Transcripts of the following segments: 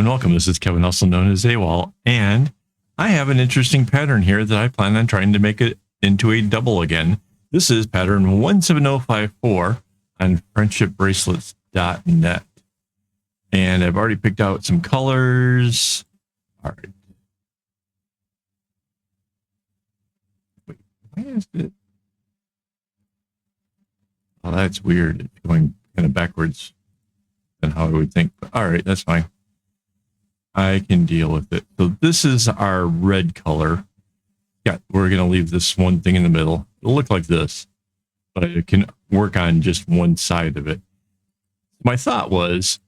and welcome. This is Kevin, also known as AWOL, and I have an interesting pattern here that I plan on trying to make it into a double again. This is pattern 17054 on friendshipbracelets.net. And I've already picked out some colors. All right. Wait, why is it? Oh, that's weird. It's going kind of backwards than how I would think. But all right, that's fine. I can deal with it. So this is our red color. Yeah, we're going to leave this one thing in the middle. It'll look like this, but it can work on just one side of it. My thought was,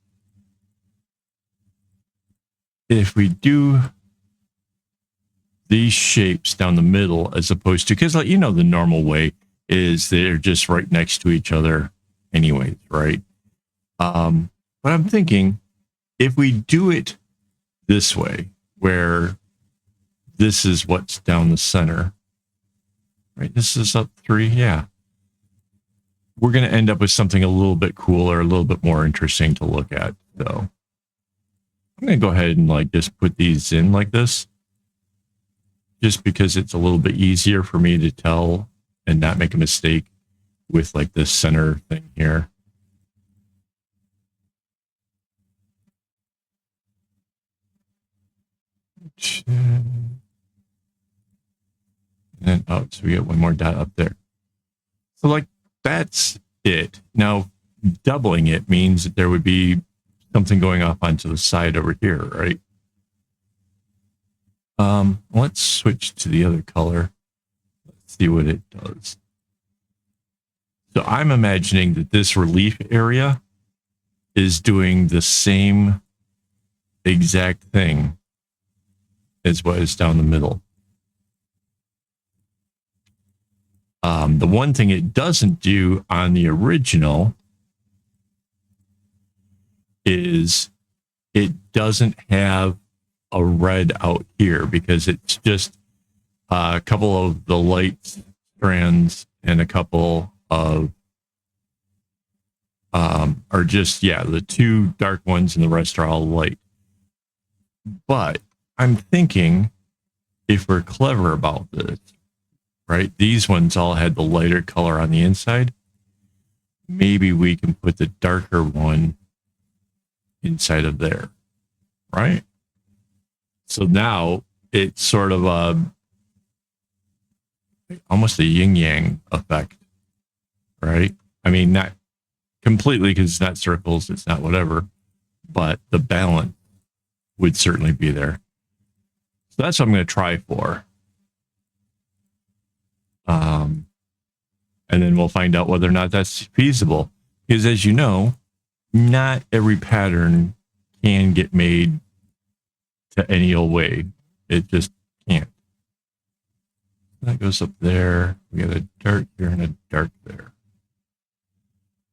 if we do these shapes down the middle, as opposed to, because you know the normal way is they're just right next to each other anyways, right? But I'm thinking, if we do it this way, where this is what's down the center, right? This is up 3, yeah. We're going to end up with something a little bit cooler, a little bit more interesting to look at. So I'm going to go ahead and like just put these in like this, just because it's a little bit easier for me to tell and not make a mistake with like this center thing here. And oh, so we get one more dot up there. So like that's it. Now doubling it means that there would be something going off onto the side over here, right? Let's switch to the other color. Let's see what it does. So I'm imagining that this relief area is doing the same exact thing as what is down the middle. The one thing it doesn't do on the original is it doesn't have a red out here, because it's just a couple of the light strands and a couple of or just, yeah, the 2 dark ones and the rest are all light. But I'm thinking, if we're clever about this, right, these ones all had the lighter color on the inside, maybe we can put the darker one inside of there, right? So now it's sort of almost a yin-yang effect, right? I mean, not completely, because it's not circles, it's not whatever, but the balance would certainly be there. So that's what I'm going to try for. And then we'll find out whether or not that's feasible. Because as you know, not every pattern can get made to any old way. It just can't. That goes up there. We got a dark here and a dark there.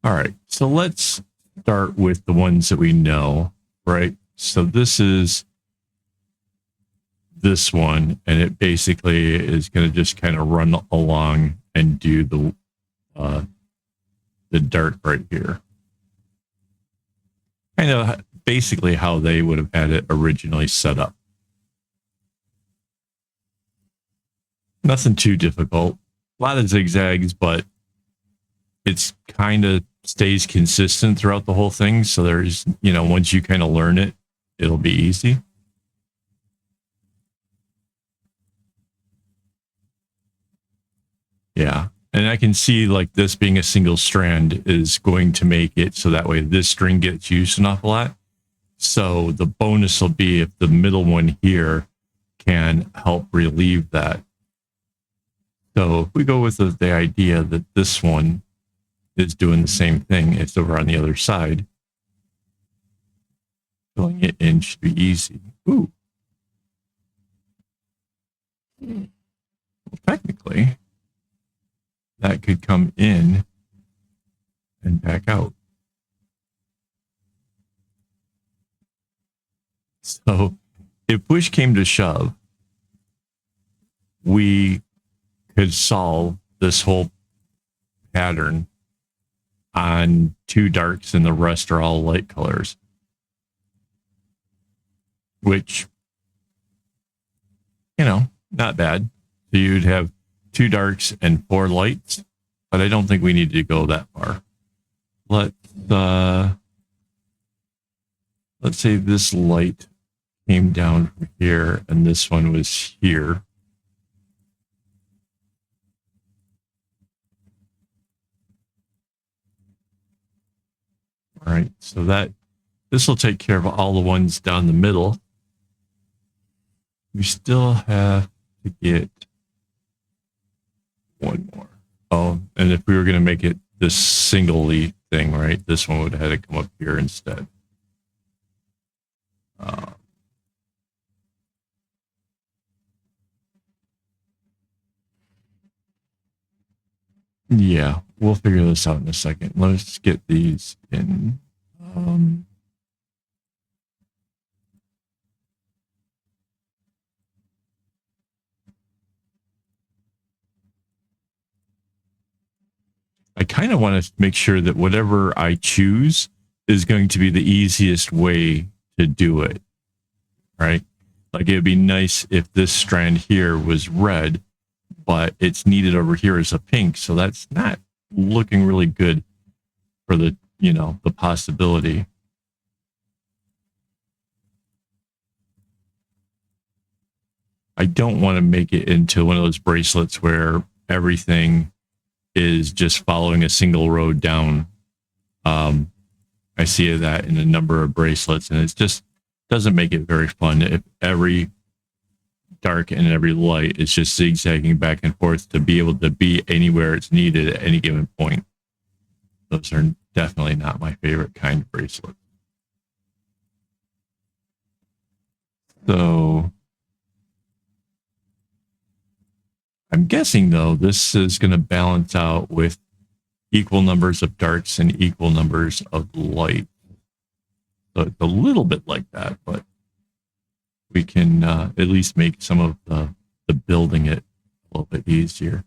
All right, so let's start with the ones that we know, right? So this is this one, and it basically is going to just kind of run along and do the dark right here. Kind of basically how they would have had it originally set up. Nothing too difficult. A lot of zigzags, but it's kind of stays consistent throughout the whole thing. So there's, you know, once you kind of learn it, it'll be easy. Yeah. And I can see like this being a single strand is going to make it so that way this string gets used an awful lot. So the bonus will be if the middle one here can help relieve that. So if we go with the idea that this one is doing the same thing, it's over on the other side. Filling it in should be easy. Ooh. Well, technically, that could come in and back out. So if push came to shove, we could solve this whole pattern on 2 darks and the rest are all light colors. which, you know, not bad. So you'd have 2 darks and 4 lights, but I don't think we need to go that far. Let's say this light came down from here and this one was here. All right, so this will take care of all the ones down the middle. We still have to get one more. Oh, and if we were going to make it this singly thing, right, this one would have had to come up here instead. Yeah, we'll figure this out in a second. Let's get these in. I kind of want to make sure that whatever I choose is going to be the easiest way to do it, right? Like it'd be nice if this strand here was red, but it's needed over here as a pink. So that's not looking really good for the, you know, the possibility. I don't want to make it into one of those bracelets where everything is just following a single road down. I see that in a number of bracelets, and it just doesn't make it very fun if every dark and every light is just zigzagging back and forth to be able to be anywhere it's needed at any given point. Those are definitely not my favorite kind of bracelet. So I'm guessing, though, this is going to balance out with equal numbers of darks and equal numbers of light. So it's a little bit like that, but we can at least make some of the building it a little bit easier.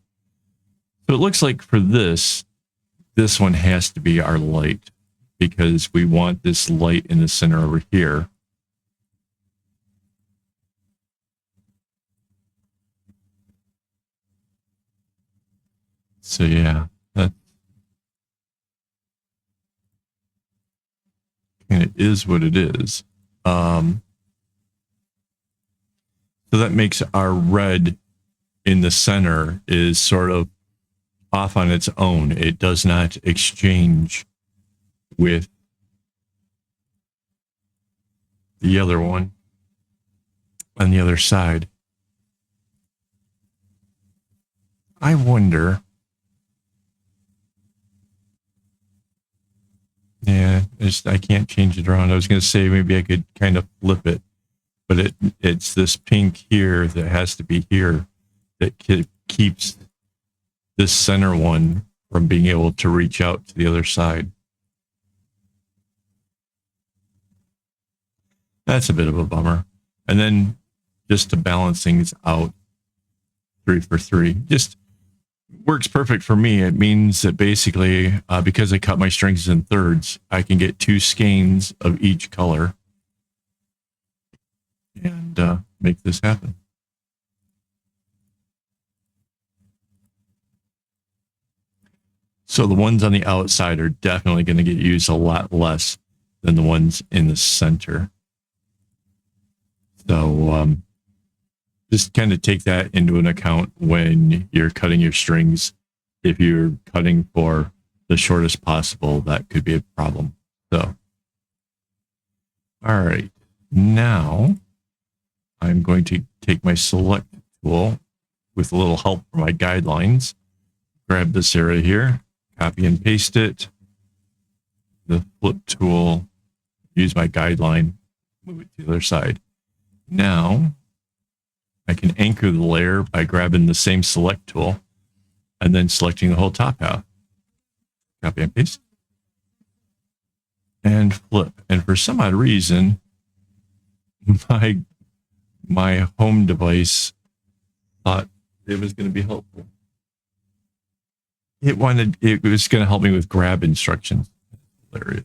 So it looks like for this one has to be our light because we want this light in the center over here. So yeah, that and it is what it is. So that makes our red in the center is sort of off on its own. It does not exchange with the other one on the other side. I wonder. Yeah, I can't change it around. I was going to say maybe I could kind of flip it, but it's this pink here that has to be here that keeps this center one from being able to reach out to the other side. That's a bit of a bummer. And then just to balance things out, 3 for 3, just works perfect for me. It means that basically, because I cut my strings in thirds, I can get 2 skeins of each color and make this happen. So the ones on the outside are definitely going to get used a lot less than the ones in the center. So just kind of take that into an account when you're cutting your strings. If you're cutting for the shortest possible, that could be a problem. So, all right, now I'm going to take my select tool with a little help from my guidelines, grab this area here, copy and paste it, the flip tool, use my guideline, move it to the other side. Now I can anchor the layer by grabbing the same select tool and then selecting the whole top half. Copy and paste. And flip. And for some odd reason, my home device thought it was going to be helpful. It was going to help me with grab instructions. There it is.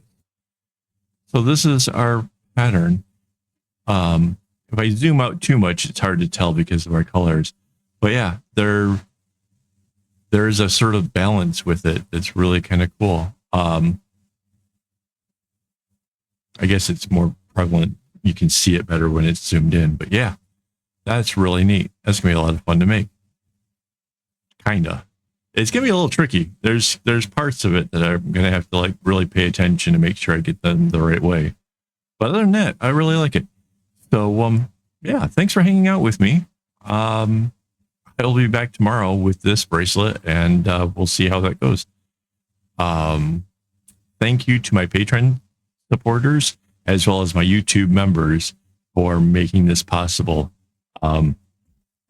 So this is our pattern. If I zoom out too much, it's hard to tell because of our colors. But yeah, there's a sort of balance with it that's really kind of cool. I guess it's more prevalent. You can see it better when it's zoomed in. But yeah, that's really neat. That's gonna be a lot of fun to make. Kinda. It's gonna be a little tricky. There's parts of it that I'm gonna have to like really pay attention to make sure I get them the right way. But other than that, I really like it. So yeah, thanks for hanging out with me. I'll be back tomorrow with this bracelet, and we'll see how that goes. Thank you to my Patreon supporters as well as my YouTube members for making this possible.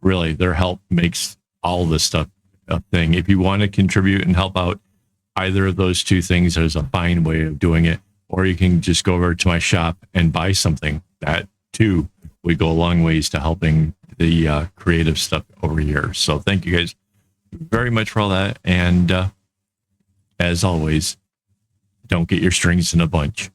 Really, their help makes all this stuff a thing. If you want to contribute and help out either of those two things, there's a fine way of doing it. Or you can just go over to my shop and buy something. That too would go a long ways to helping the creative stuff over here. So thank you guys very much for all that. And as always, don't get your strings in a bunch.